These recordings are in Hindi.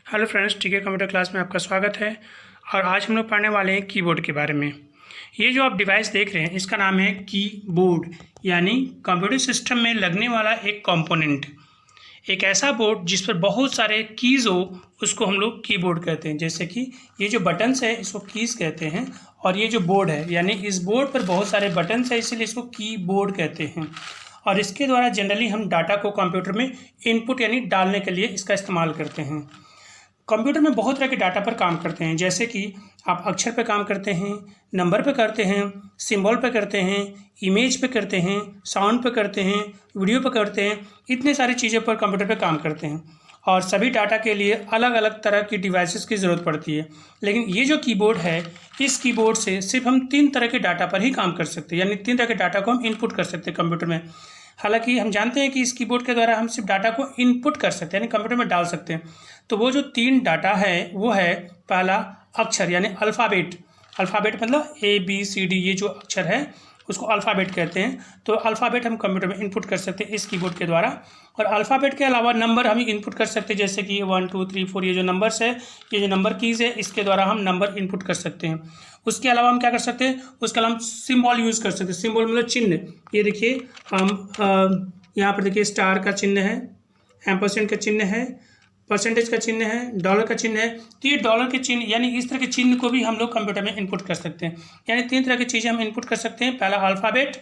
हेलो फ्रेंड्स, टीके कंप्यूटर क्लास में आपका स्वागत है। और आज हम लोग पढ़ने वाले हैं कीबोर्ड के बारे में। ये जो आप डिवाइस देख रहे हैं इसका नाम है कीबोर्ड, यानी कंप्यूटर सिस्टम में लगने वाला एक कंपोनेंट। एक ऐसा बोर्ड जिस पर बहुत सारे कीज़ हो उसको हम लोग कीबोर्ड कहते हैं। जैसे कि ये जो बटन्स है इसको कीज़ कहते हैं, और ये जो बोर्ड है यानी इस बोर्ड पर बहुत सारे बटन्स है इसलिए इसको कीबोर्ड कहते हैं। और इसके द्वारा जनरली हम डाटा को कंप्यूटर में इनपुट यानी डालने के लिए इसका इस्तेमाल करते हैं। कंप्यूटर में बहुत तरह के डाटा पर काम करते हैं, जैसे कि आप अक्षर पे काम करते हैं, नंबर पे करते हैं, सिंबल पे करते हैं, इमेज पे करते हैं, साउंड पे करते हैं, वीडियो पे करते हैं। इतने सारी चीज़ों पर कंप्यूटर पे काम करते हैं और सभी डाटा के लिए अलग अलग तरह की डिवाइसेस की ज़रूरत पड़ती है। लेकिन ये जो कीबोर्ड है, इस कीबोर्ड से सिर्फ हम 3 तरह के डाटा पर ही काम कर सकते हैं, यानी 3 तरह के डाटा को हम इनपुट कर सकते हैं कंप्यूटर में। हालांकि हम जानते हैं कि इस कीबोर्ड के द्वारा हम सिर्फ डाटा को इनपुट कर सकते हैं यानी कंप्यूटर में डाल सकते हैं। तो वो जो 3 डाटा है वो है, पहला अक्षर यानी अल्फ़ाबेट। अल्फ़ाबेट मतलब ABCD, ये जो अक्षर है उसको अल्फ़ाबेट कहते हैं। तो अल्फ़ाबेट हम कंप्यूटर में इनपुट कर सकते हैं इस कीबोर्ड के द्वारा। और अल्फ़ाबेट के अलावा नंबर हम इनपुट कर सकते हैं, जैसे कि 1 2 3 4 ये जो नंबर्स है, ये जो नंबर कीज़ है, इसके द्वारा हम नंबर इनपुट कर सकते हैं। उसके अलावा हम क्या कर सकते हैं, उसके अलावा हम सिम्बॉल यूज़ कर सकते हैं। सिम्बॉल मतलब चिन्ह। ये देखिए, हम यहाँ पर देखिए स्टार का चिन्ह है, एम्परसेंड का चिन्ह है, परसेंटेज का चिन्ह है, डॉलर का चिन्ह है। तो ये डॉलर के चिन्ह यानी इस तरह के चिन्ह को भी हम लोग कंप्यूटर में इनपुट कर सकते हैं। यानी 3 तरह की चीज़ें हम इनपुट कर सकते हैं, पहला अल्फ़ाबेट,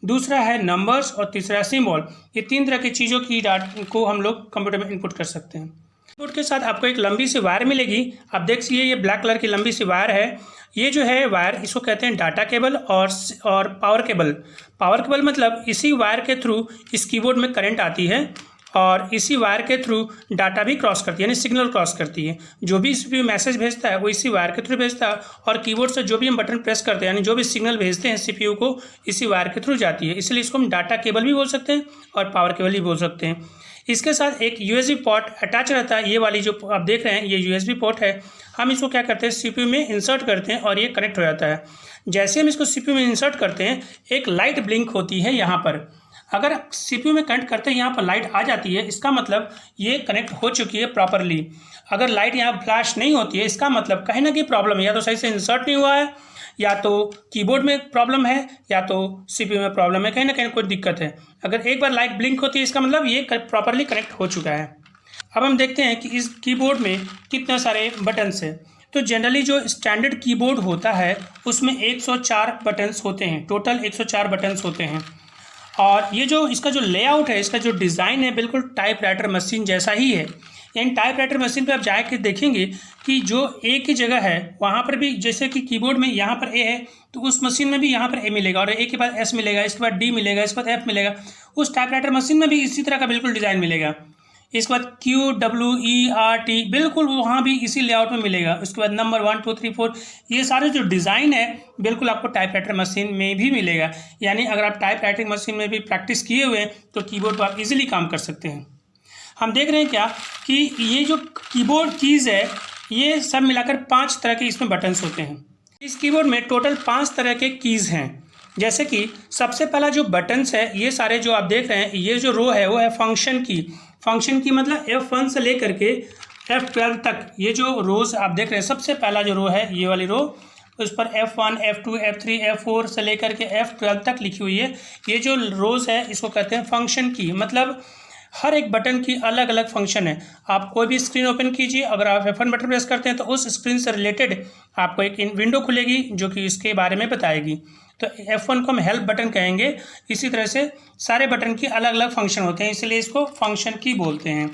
दूसरा है नंबर्स और तीसरा है सिम्बॉल। ये 3 तरह की चीज़ों की डाटा को हम लोग कंप्यूटर में इनपुट कर सकते हैं। कीबोर्ड के साथ आपको एक लंबी सी वायर मिलेगी। आप देख सकिए ये ब्लैक कलर की लंबी सी वायर है। ये जो है वायर, इसको कहते हैं डाटा केबल और पावर केबल। पावर केबल मतलब इसी वायर के थ्रू इस कीबोर्ड में करंट आती है और इसी वायर के थ्रू डाटा भी क्रॉस करती है यानी सिग्नल क्रॉस करती है। जो भी CPU मैसेज भेजता है वो इसी वायर के थ्रू भेजता है, और कीबोर्ड से जो भी हम बटन प्रेस करते हैं यानी जो भी सिग्नल भेजते हैं CPU को, इसी वायर के थ्रू जाती है। इसलिए इसको हम डाटा केबल भी बोल सकते हैं और पावर केबल भी बोल सकते हैं। इसके साथ एक USB पोर्ट अटैच रहता है। ये वाली जो आप देख रहे हैं ये USB पोर्ट है। हम इसको क्या करते हैं, CPU में इंसर्ट करते हैं और ये कनेक्ट हो जाता है। जैसे हम इसको CPU में इंसर्ट करते हैं, एक लाइट ब्लिंक होती है यहाँ पर। अगर CPU में कनेक्ट करते हैं यहाँ पर लाइट आ जाती है, इसका मतलब ये कनेक्ट हो चुकी है प्रॉपरली। अगर लाइट यहाँ फ्लैश नहीं होती है, इसका मतलब कहीं ना कहीं प्रॉब्लम है, या तो सही से इंसर्ट नहीं हुआ है, या तो कीबोर्ड में प्रॉब्लम है, या तो CPU में प्रॉब्लम है, कहीं ना कहीं कोई दिक्कत है। अगर एक बार लाइट ब्लिंक होती है इसका मतलब ये प्रॉपरली कनेक्ट हो चुका है। अब हम देखते हैं कि इस कीबोर्ड में कितने सारे बटन्स हैं। तो जनरली जो स्टैंडर्ड कीबोर्ड होता है उसमें 104 बटन्स होते हैं, टोटल 104 बटन्स होते हैं। और ये जो इसका जो लेआउट है, इसका जो डिज़ाइन है, बिल्कुल टाइपराइटर मशीन जैसा ही है। यानी टाइपराइटर मशीन पे आप जाके देखेंगे कि जो A की जगह है वहाँ पर भी, जैसे कि कीबोर्ड में यहाँ पर A है तो उस मशीन में भी यहाँ पर A मिलेगा, और A के बाद S मिलेगा, इसके बाद D मिलेगा, इसके बाद F मिलेगा। उस टाइपराइटर मशीन में भी इसी तरह का बिल्कुल डिज़ाइन मिलेगा। इसके बाद QWERT बिल्कुल वहाँ भी इसी लेआउट में मिलेगा। उसके बाद नंबर 1 2 3 4 ये सारे जो डिज़ाइन है बिल्कुल आपको टाइपराइटर मशीन में भी मिलेगा। यानी अगर आप टाइपराइटिंग मशीन में भी प्रैक्टिस किए हुए हैं तो कीबोर्ड पर आप इजीली काम कर सकते हैं। हम देख रहे हैं क्या कि ये जो कीबोर्ड कीज़ है ये सब मिलाकर 5 तरह के इसमें बटन्स होते हैं। इस कीबोर्ड में टोटल 5 तरह के कीज़ हैं। जैसे कि सबसे पहला जो बटन्स है, ये सारे जो आप देख रहे हैं, ये जो रो है वो है फंक्शन की। फंक्शन की मतलब F1 से लेकर के F12 तक ये जो रोज़ आप देख रहे हैं, सबसे पहला जो रो है ये वाली रो, उस पर F1 F2 F3 F4 से लेकर के F12 तक लिखी हुई है। ये जो रोज़ है इसको कहते हैं फंक्शन की। मतलब हर एक बटन की अलग अलग फंक्शन है। आप कोई भी स्क्रीन ओपन कीजिए, अगर आप F1 बटन प्रेस करते हैं तो उस स्क्रीन से रिलेटेड आपको एक विंडो खुलेगी जो कि इसके बारे में बताएगी। तो F1 को हम हेल्प बटन कहेंगे। इसी तरह से सारे बटन की अलग अलग फंक्शन होते हैं, इसलिए इसको फंक्शन की बोलते हैं।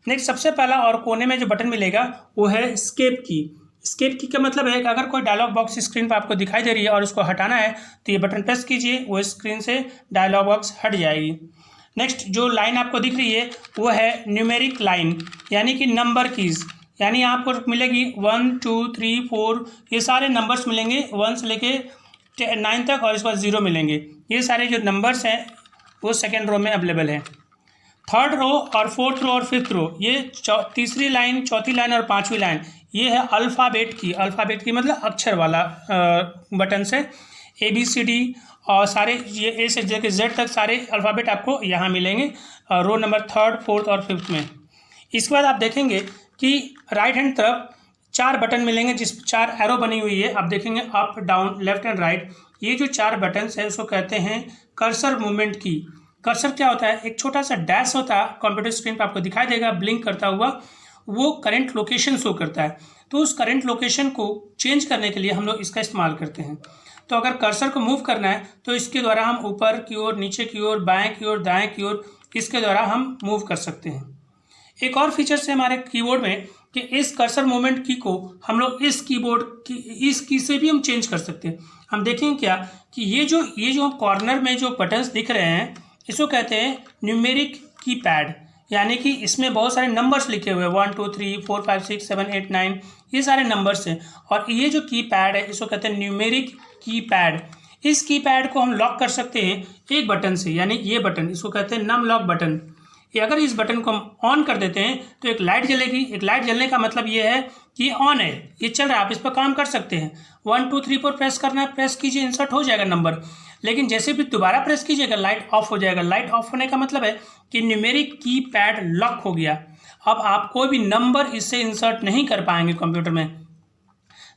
नेक्स्ट, सबसे पहला और कोने में जो बटन मिलेगा वो है एस्केप की। एस्केप की का मतलब है कि अगर कोई डायलॉग बॉक्स स्क्रीन पर आपको दिखाई दे रही है और उसको हटाना है तो ये बटन प्रेस कीजिए, वो स्क्रीन से डायलॉग बॉक्स हट जाएगी। नेक्स्ट, जो लाइन आपको दिख रही है वो है न्यूमेरिक लाइन यानी कि नंबर कीज़। यानी आपको मिलेगी 1 2 3 4, ये सारे नंबर्स मिलेंगे 1 से लेके 9 तक, और इसके बाद 0 मिलेंगे। ये सारे जो नंबर्स हैं वो सेकेंड रो में अवेलेबल है। थर्ड रो और फोर्थ रो और फिफ्थ रो, ये तीसरी लाइन, चौथी लाइन और पांचवी लाइन, ये है अल्फ़ाबेट की। अल्फ़ाबेट की मतलब अक्षर वाला बटन से ABCD और सारे ये A से लेकर Z तक सारे अल्फ़ाबेट आपको यहाँ मिलेंगे रो नंबर 3rd 4th और 5th में। इसके बाद आप देखेंगे कि राइट हैंड तरफ 4 बटन मिलेंगे, जिस 4 एरो बनी हुई है। आप देखेंगे up, down, left and right. ये जो 4 बटन्स है उसको कहते हैं कर्सर मूवमेंट की। कर्सर क्या होता है? एक छोटा सा डैश होता है, कंप्यूटर स्क्रीन पर आपको दिखाई देगा ब्लिंक करता हुआ, वो करंट लोकेशन शो करता है। तो उस करंट लोकेशन को चेंज करने के लिए हम लोग इसका इस्तेमाल करते हैं। तो अगर कर्सर को मूव करना है तो इसके द्वारा हम ऊपर की ओर, नीचे की ओर, बाएं की ओर, दाएं की ओर, इसके द्वारा हम मूव कर सकते हैं। एक और फीचर्स है हमारे कीबोर्ड में कि इस कर्सर मूवमेंट की को हम लोग इस कीबोर्ड की इस की से भी हम चेंज कर सकते हैं। हम देखेंगे क्या कि ये जो कॉर्नर में जो बटन्स दिख रहे हैं इसको कहते हैं न्यूमेरिक कीपैड, यानी कि इसमें बहुत सारे नंबर्स लिखे हुए हैं 1 2 3 4 5 6 7 8 9, ये सारे नंबर्स हैं। और ये जो कीपैड है इसको कहते हैं न्यूमेरिक कीपैड। इस कीपैड को हम लॉक कर सकते हैं एक बटन से, यानी ये बटन, इसको कहते हैं नम लॉक बटन। ये अगर इस बटन को हम ऑन कर देते हैं तो एक लाइट जलेगी। एक लाइट जलने का मतलब ये है कि ये ऑन है, ये चल रहा है, आप इस पर काम कर सकते हैं। 1 2 3 4 प्रेस करना है, प्रेस कीजिए, इंसर्ट हो जाएगा नंबर। लेकिन जैसे भी दोबारा प्रेस कीजिएगा लाइट ऑफ हो जाएगा। लाइट ऑफ होने का मतलब है कि न्यूमेरिक कीपैड लॉक हो गया। अब आप कोई भी नंबर इससे इंसर्ट नहीं कर पाएंगे कंप्यूटर में।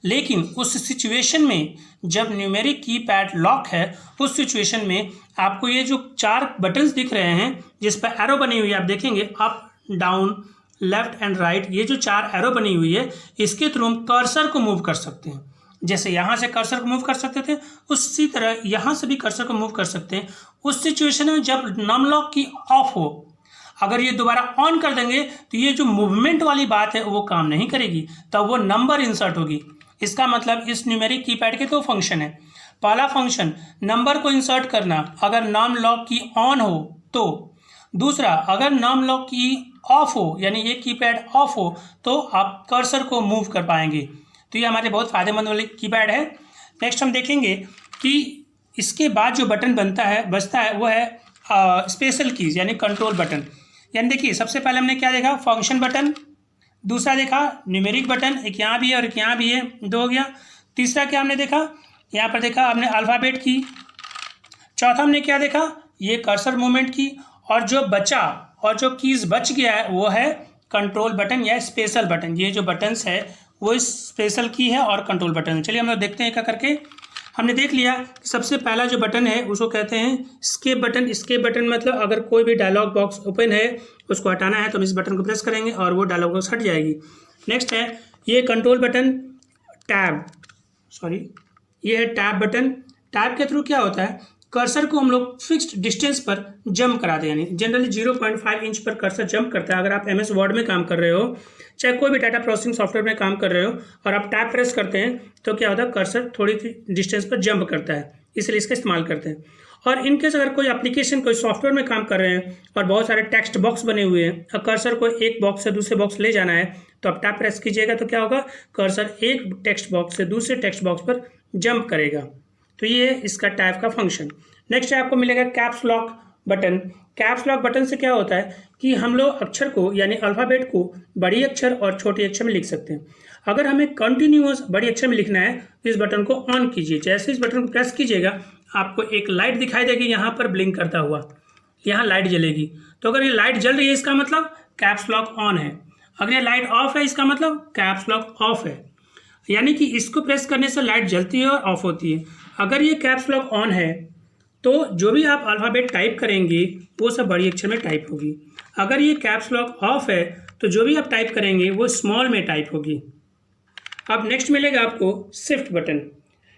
लेकिन उस सिचुएशन में जब न्यूमेरिक कीपैड लॉक है, उस सिचुएशन में आपको ये जो 4 बटन्स दिख रहे हैं जिस पर एरो बनी हुई है, आप देखेंगे up, down, left and right, ये जो 4 एरो बनी हुई है इसके थ्रू हम कर्सर को मूव कर सकते हैं। जैसे यहाँ से कर्सर को मूव कर सकते थे उसी तरह यहाँ से भी कर्सर को मूव कर सकते हैं। उस सिचुएशन में जब नम लॉक की ऑफ हो, अगर ये दोबारा ऑन कर देंगे तो ये जो मूवमेंट वाली बात है वो काम नहीं करेगी, तब वो नंबर इंसर्ट होगी। इसका मतलब इस न्यूमेरिक कीपैड के 2 फंक्शन है। पहला फंक्शन नंबर को इंसर्ट करना अगर नम लॉक की ऑन हो तो, दूसरा अगर नम लॉक की ऑफ हो यानी ये कीपैड ऑफ हो तो आप कर्सर को मूव कर पाएंगे। तो ये हमारे बहुत फ़ायदेमंद वाली कीपैड है। नेक्स्ट हम देखेंगे कि इसके बाद जो बटन बचता है वो है स्पेशल कीज़ यानी कंट्रोल बटन। यानी देखिए सबसे पहले हमने क्या देखा, फंक्शन बटन, दूसरा देखा न्यूमेरिक बटन, एक यहाँ भी है और एक यहाँ भी है, 2 हो गया। तीसरा क्या हमने देखा, यहाँ पर देखा हमने अल्फ़ाबेट की। चौथा हमने क्या देखा, ये कर्सर मूवमेंट की। और जो बचा और जो कीज़ बच गया है वो है कंट्रोल बटन या स्पेशल बटन। ये जो बटन्स है वो स्पेशल की है और कंट्रोल बटन। चलिए हम लोग देखते हैं क्या करके। हमने देख लिया कि सबसे पहला जो बटन है उसको कहते हैं स्केप बटन। स्केप बटन मतलब अगर कोई भी डायलॉग बॉक्स ओपन है उसको हटाना है तो हम इस बटन को प्रेस करेंगे और वो डायलॉग बॉक्स हट जाएगी। नेक्स्ट है ये कंट्रोल बटन ये है टैब बटन। टैब के थ्रू क्या होता है, कर्सर को हम लोग फिक्स्ड डिस्टेंस पर जंप कराते हैं, यानी जनरली 0.5 इंच पर कर्सर जंप करता है। अगर आप MS वर्ड में काम कर रहे हो, चाहे कोई भी डाटा प्रोसेसिंग सॉफ्टवेयर में काम कर रहे हो और आप टैब प्रेस करते हैं तो क्या होता है, कर्सर थोड़ी सी डिस्टेंस पर जंप करता है, इसलिए इसका इस्तेमाल करते हैं। और इनकेस अगर कोई एप्लीकेशन कोई सॉफ्टवेयर में काम कर रहे हैं और बहुत सारे टेक्स्ट बॉक्स बने हुए हैं और कर्सर को एक बॉक्स से दूसरे बॉक्स ले जाना है तो आप टैब प्रेस कीजिएगा तो क्या होगा, कर्सर एक टेक्स्ट बॉक्स से दूसरे टेक्स्ट बॉक्स पर जंप करेगा। तो ये है इसका टैब का फंक्शन। नेक्स्ट है आपको मिलेगा caps lock button. Caps lock button से क्या होता है कि हम लोग अक्षर को यानी अल्फ़ाबेट को बड़ी अक्षर और छोटे अक्षर में लिख सकते हैं। अगर हमें कंटिन्यूअस बड़ी अक्षर में लिखना है तो इस बटन को ऑन कीजिए। जैसे इस बटन को प्रेस कीजिएगा आपको एक लाइट दिखाई देगी यहाँ पर ब्लिंक करता हुआ, यहाँ लाइट जलेगी। तो अगर ये लाइट जल रही है इसका मतलब कैप्स लॉक ऑन है। अगर ये लाइट ऑफ है इसका मतलब कैप्स लॉक ऑफ है, यानी कि इसको प्रेस करने से लाइट जलती है और ऑफ होती है। अगर ये कैप्स लॉक ऑन है तो जो भी आप अल्फ़ाबेट टाइप करेंगे वो सब बड़ी अक्षर में टाइप होगी। अगर ये कैप्स लॉक ऑफ है तो जो भी आप टाइप करेंगे वो स्मॉल में टाइप होगी। अब नेक्स्ट मिलेगा आपको शिफ्ट बटन।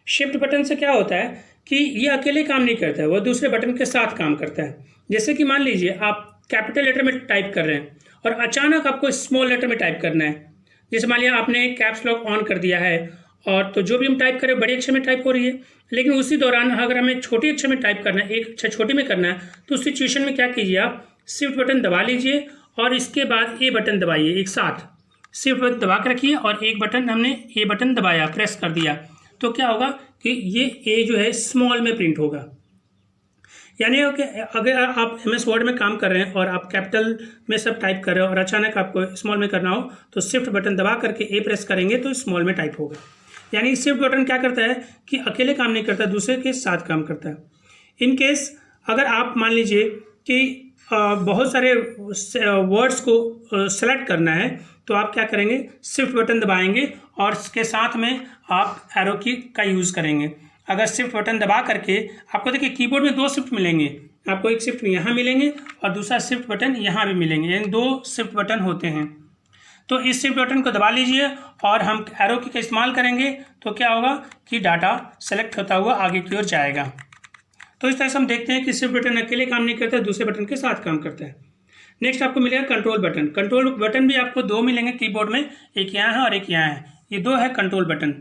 शिफ्ट बटन से क्या होता है कि ये अकेले काम नहीं करता है, वो दूसरे बटन के साथ काम करता है। जैसे कि मान लीजिए आप कैपिटल लेटर में टाइप कर रहे हैं और अचानक आपको स्मॉल लेटर में टाइप करना है। जैसे मान लिया आपने कैप्स लॉक ऑन कर दिया है और तो जो भी हम टाइप करें बड़ी अक्षर में टाइप हो रही है, लेकिन उसी दौरान अगर हमें छोटी अक्षर में टाइप करना है, एक अक्षर छोटी में करना है, तो उस सिचुएशन में क्या कीजिए, आप शिफ्ट बटन दबा लीजिए और इसके बाद ए बटन दबाइए एक साथ। शिफ्ट बटन दबा के रखिए और एक बटन हमने ए बटन दबाया, प्रेस कर दिया, तो क्या होगा कि ये ए जो है स्मॉल में प्रिंट होगा। यानी अगर आप MS वर्ड में काम कर रहे हैं और आप कैपिटल में सब टाइप कर रहे हो और अचानक आपको स्मॉल में करना हो तो शिफ्ट बटन दबा करके ए प्रेस करेंगे तो स्मॉल में टाइप होगा। यानी शिफ्ट बटन क्या करता है कि अकेले काम नहीं करता, दूसरे के साथ काम करता है। इन केस अगर आप मान लीजिए कि बहुत सारे वर्ड्स को सेलेक्ट करना है तो आप क्या करेंगे, शिफ्ट बटन दबाएंगे और इसके साथ में आप एरो की का यूज़ करेंगे। अगर शिफ्ट बटन दबा करके आपको देखिए कीबोर्ड में 2 शिफ्ट मिलेंगे, आपको एक शिफ्ट यहाँ मिलेंगे और दूसरा शिफ्ट बटन यहाँ भी मिलेंगे, यानी 2 शिफ्ट बटन होते हैं। तो इस शिफ्ट बटन को दबा लीजिए और हम एरो की का इस्तेमाल करेंगे तो क्या होगा कि डाटा सेलेक्ट होता हुआ आगे की ओर जाएगा। तो इस तरह से हम देखते हैं कि शिफ्ट बटन अकेले काम नहीं करता है, दूसरे बटन के साथ काम करता है। नेक्स्ट आपको मिलेगा कंट्रोल बटन। कंट्रोल बटन भी आपको 2 मिलेंगे कीबोर्ड में, एक यहाँ है और एक यहाँ है, ये 2 है कंट्रोल बटन।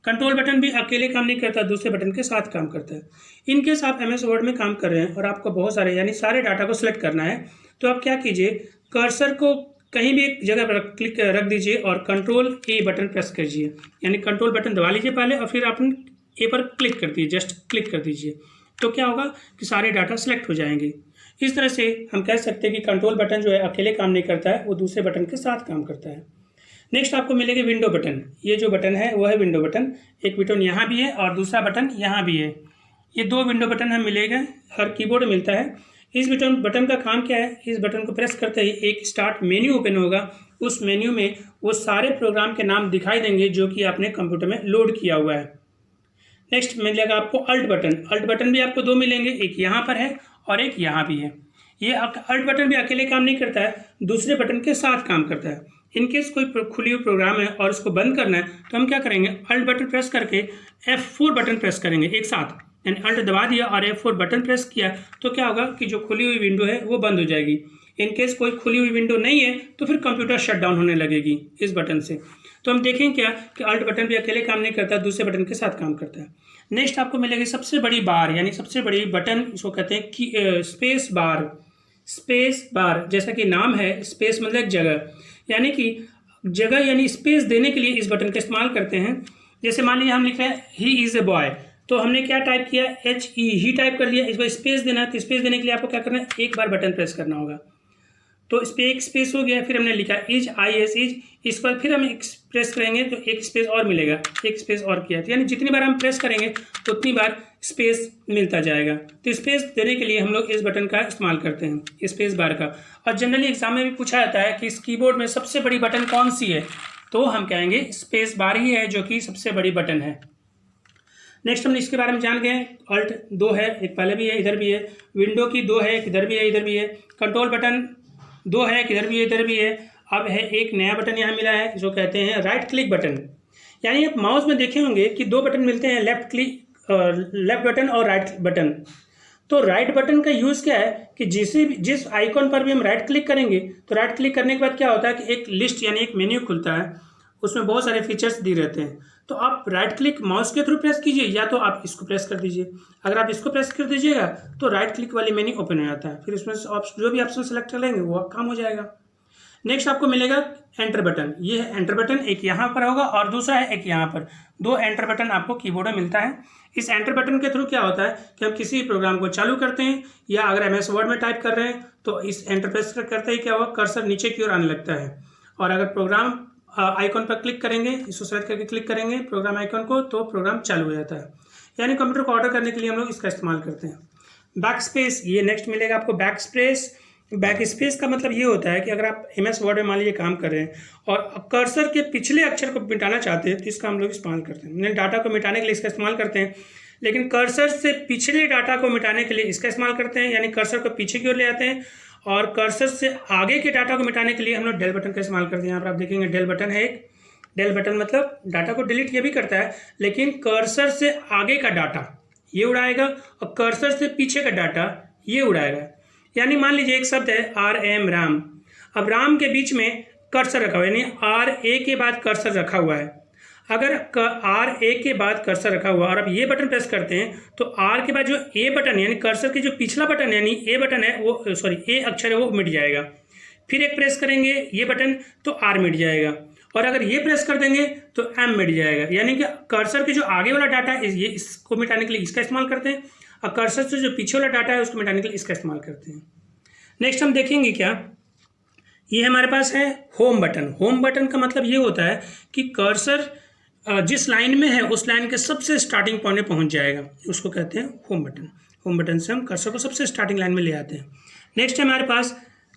कंट्रोल बटन भी अकेले काम नहीं करता, दूसरे बटन के साथ काम करता है। इनकेस आप MS वर्ड में काम कर रहे हैं और आपको बहुत सारे यानी सारे डाटा को सिलेक्ट करना है तो आप क्या कीजिए, कर्सर को कहीं भी एक जगह पर क्लिक रख दीजिए और कंट्रोल A बटन प्रेस कीजिए, यानी कंट्रोल बटन दबा लीजिए पहले और फिर आप ए पर क्लिक कर दीजिए, जस्ट क्लिक कर दीजिए, तो क्या होगा कि सारे डाटा सेलेक्ट हो जाएंगे। इस तरह से हम कह सकते हैं कि कंट्रोल बटन जो है अकेले काम नहीं करता है, वो दूसरे बटन के साथ काम करता है। नेक्स्ट आपको मिलेगा विंडो बटन। ये जो बटन है वो है विंडो बटन, एक बटन यहाँ भी है और दूसरा बटन यहाँ भी है। ये 2 विंडो बटन हमें मिलेगा, हर कीबोर्ड में मिलता है। इस बटन का काम क्या है, इस बटन को प्रेस करते ही एक स्टार्ट मेन्यू ओपन होगा। उस मेन्यू में वो सारे प्रोग्राम के नाम दिखाई देंगे जो कि आपने कंप्यूटर में लोड किया हुआ है। नेक्स्ट मिलेगा आपको अल्ट बटन। अल्ट बटन भी आपको 2 मिलेंगे, एक यहाँ पर है और एक यहाँ भी है। ये अल्ट बटन भी अकेले काम नहीं करता है, दूसरे बटन के साथ काम करता है। इनकेस कोई खुली हुई प्रोग्राम है और उसको बंद करना है तो हम क्या करेंगे, अल्ट बटन प्रेस करके F4 बटन प्रेस करेंगे एक साथ, यानी अल्ट दबा दिया और F4 बटन प्रेस किया तो क्या होगा कि जो खुली हुई विंडो है वो बंद हो जाएगी। इनकेस कोई खुली हुई विंडो नहीं है तो फिर कंप्यूटर शट डाउन होने लगेगी इस बटन से। तो हम देखें क्या कि अल्ट बटन भी अकेले काम नहीं करता, दूसरे बटन के साथ काम करता है। नेक्स्ट आपको मिलेगी सबसे बड़ी बार, यानी सबसे बड़ी बटन, इसको कहते हैं कि स्पेस बार। स्पेस बार जैसा कि नाम है, स्पेस मतलब जगह, यानी कि जगह यानी स्पेस देने के लिए इस बटन का इस्तेमाल करते हैं। जैसे मान लीजिए हम लिख रहे हैं ही इज़ ए बॉय, तो हमने क्या टाइप किया, HE ही टाइप कर लिया। इसको स्पेस देना है तो स्पेस देने के लिए आपको क्या करना है, एक बार बटन प्रेस करना होगा, तो इस पर एक स्पेस हो गया। फिर हमने लिखा इज IS इज, इस पर फिर हम एक प्रेस करेंगे तो एक स्पेस और मिलेगा, एक स्पेस और किया, यानी जितनी बार हम प्रेस करेंगे तो उतनी बार स्पेस मिलता जाएगा। तो स्पेस देने के लिए हम लोग इस बटन का इस्तेमाल करते हैं, स्पेस बार का। और जनरली एग्जाम में भी पूछा जाता है कि इस कीबोर्ड में सबसे बड़ी बटन कौन सी है, तो हम कहेंगे स्पेस बार ही है जो कि सबसे बड़ी बटन है। नेक्स्ट हम इसके बारे में जान गए, अल्ट 2 है, एक पहले भी है इधर भी है, विंडो की 2 है, एक इधर भी है इधर भी है, कंट्रोल बटन 2 है, इधर भी है इधर भी है। अब है एक नया बटन यहाँ मिला है जो कहते हैं राइट क्लिक बटन। यानी आप माउस में देखे होंगे कि 2 बटन मिलते हैं, लेफ्ट बटन और राइट बटन। तो राइट बटन का यूज़ क्या है कि जिस आइकॉन पर भी हम राइट क्लिक करेंगे तो राइट क्लिक करने के बाद क्या होता है कि एक लिस्ट यानी एक मेन्यू खुलता है, उसमें बहुत सारे फीचर्स दिए रहते हैं। तो आप राइट क्लिक माउस के थ्रू प्रेस कीजिए या तो आप इसको प्रेस कर दीजिए। अगर आप इसको प्रेस कर दीजिएगा तो राइट क्लिक वाली मेन्यू ओपन हो जाता है, फिर उसमें जो भी ऑप्शन सेलेक्ट कर लेंगे वो काम हो जाएगा। नेक्स्ट आपको मिलेगा एंटर बटन। ये है एंटर बटन, एक यहाँ पर होगा और दूसरा है एक यहाँ पर। 2 एंटर बटन आपको कीबोर्ड में मिलता है। इस एंटर बटन के थ्रू क्या होता है कि हम किसी प्रोग्राम को चालू करते हैं या अगर MS वर्ड में टाइप कर रहे हैं तो इस एंटर प्रेस करते ही क्या होगा, कर्सर नीचे की ओर आने लगता है। और अगर प्रोग्राम आइकॉन पर क्लिक करेंगे, इसको सेलेक्ट करके क्लिक करेंगे प्रोग्राम आइकॉन को, तो प्रोग्राम चालू हो जाता है। यानी कंप्यूटर को ऑर्डर करने के लिए हम लोग इसका इस्तेमाल करते हैं। बैक स्पेस, ये नेक्स्ट मिलेगा आपको बैक स्पेस। बैक स्पेस का मतलब ये होता है कि अगर आप MS वर्ड में मान लीजिए काम कर रहे हैं और कर्सर के पिछले अक्षर को मिटाना चाहते हैं तो इसका हम लोग इस्तेमाल करते हैं। डाटा को मिटाने के लिए इसका इस्तेमाल करते हैं, लेकिन कर्सर से पिछले डाटा को मिटाने के लिए इसका इस्तेमाल करते हैं, यानी कर्सर को पीछे की ओर ले आते हैं। और कर्सर से आगे के डाटा को मिटाने के लिए हम लोग डेल बटन का इस्तेमाल करते हैं। यहाँ पर आप देखेंगे डेल बटन है एक। डेल बटन मतलब डाटा को डिलीट ये भी करता है, लेकिन कर्सर से आगे का डाटा ये उड़ाएगा और कर्सर से पीछे का डाटा ये उड़ाएगा। यानी मान लीजिए एक शब्द है RM राम, अब राम के बीच में कर्सर रखा हुआ है, यानी RA के बाद कर्सर रखा हुआ है। अगर RA के बाद कर्सर रखा हुआ और आप ये बटन प्रेस करते हैं तो R के बाद जो A बटन यानी कर्सर की जो पिछला बटन यानी A बटन है वो A अक्षर है वो मिट जाएगा। फिर एक प्रेस करेंगे ये बटन तो R मिट जाएगा, और अगर ये प्रेस कर देंगे तो M मिट जाएगा। यानी कि कर्सर के जो आगे वाला डाटा है ये इसको मिटाने के लिए इसका इस्तेमाल करते हैं, और कर्सर से जो पीछे वाला डाटा है उसको मिटाने के लिए इसका इस्तेमाल करते हैं। नेक्स्ट हम देखेंगे क्या, ये हमारे पास है होम बटन। होम बटन का मतलब ये होता है कि कर्सर जिस लाइन में है उस लाइन के सबसे स्टार्टिंग पॉइंट में पहुंच जाएगा, उसको कहते हैं होम बटन। होम बटन से हम कर्सर को सबसे स्टार्टिंग लाइन में ले आते हैं। नेक्स्ट है हमारे पास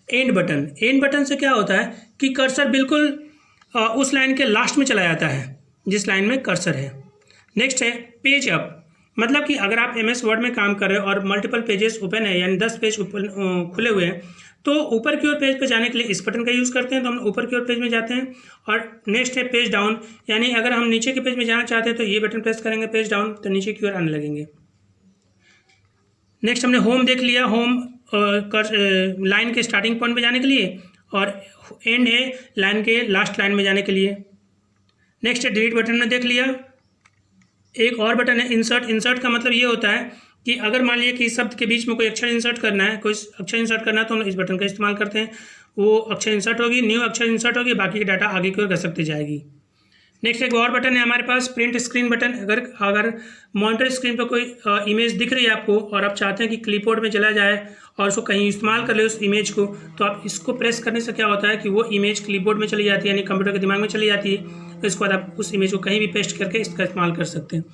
एंड बटन। एंड बटन से क्या होता है कि कर्सर बिल्कुल उस लाइन के लास्ट में चला जाता है जिस लाइन में कर्सर है। नेक्स्ट है पेज अप, मतलब कि अगर आप MS वर्ड में काम कर रहे हो और मल्टीपल पेजेस ओपन है यानी 10 पेज खुले हुए हैं तो ऊपर की ओर पेज पर जाने के लिए इस बटन का यूज़ करते हैं, तो हम ऊपर की ओर पेज में जाते हैं। और नेक्स्ट है पेज डाउन, यानी अगर हम नीचे के पेज में जाना चाहते हैं तो ये बटन प्रेस करेंगे पेज डाउन, तो नीचे की ओर आने लगेंगे। नेक्स्ट हमने होम देख लिया, होम लाइन के स्टार्टिंग पॉइंट पे जाने के लिए, और एंड है लाइन के लास्ट लाइन में जाने के लिए। नेक्स्ट है डिलीट बटन में देख लिया। एक और बटन है इंसर्ट। इंसर्ट का मतलब ये होता है कि अगर मान लीजिए कि इस शब्द के बीच में कोई अक्षर इंसर्ट करना है, कोई अक्षर इंसर्ट करना है तो हम इस बटन का इस्तेमाल करते हैं, वो अक्षर इंसर्ट होगी, न्यू अक्षर इंसर्ट होगी, बाकी की डाटा आगे की ओर घसकती जाएगी। नेक्स्ट एक और बटन है हमारे पास प्रिंट स्क्रीन बटन। अगर मॉनिटर स्क्रीन पर कोई इमेज दिख रही है आपको और आप चाहते हैं कि क्लिपबोर्ड में चला जाए और उसको कहीं इस्तेमाल कर ले उस इमेज को, तो आप इसको प्रेस करने से क्या होता है कि वो इमेज क्लिपबोर्ड में चली जाती है, यानी कंप्यूटर के दिमाग में चली जाती है। तो इसके बाद आप उस इमेज को कहीं भी पेस्ट करके इसका इस्तेमाल कर सकते हैं।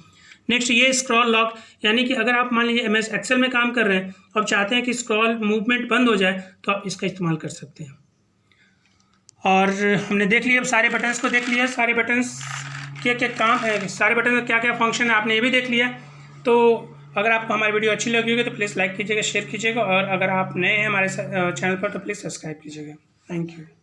नेक्स्ट ये स्क्रॉल लॉक, यानी कि अगर आप मान लीजिए MS एक्सेल में काम कर रहे हैं और चाहते हैं कि स्क्रॉल मूवमेंट बंद हो जाए तो आप इसका इस्तेमाल कर सकते हैं। और हमने देख लिया, अब सारे बटन्स को देख लिया, सारे बटन्स क्या क्या काम है, सारे बटन का क्या क्या फंक्शन है आपने ये भी देख लिया। तो अगर आपको हमारी वीडियो अच्छी लगी होगी तो प्लीज़ लाइक कीजिएगा, शेयर कीजिएगा, और अगर आप नए हैं हमारे चैनल पर तो प्लीज़ सब्सक्राइब कीजिएगा। Thank you.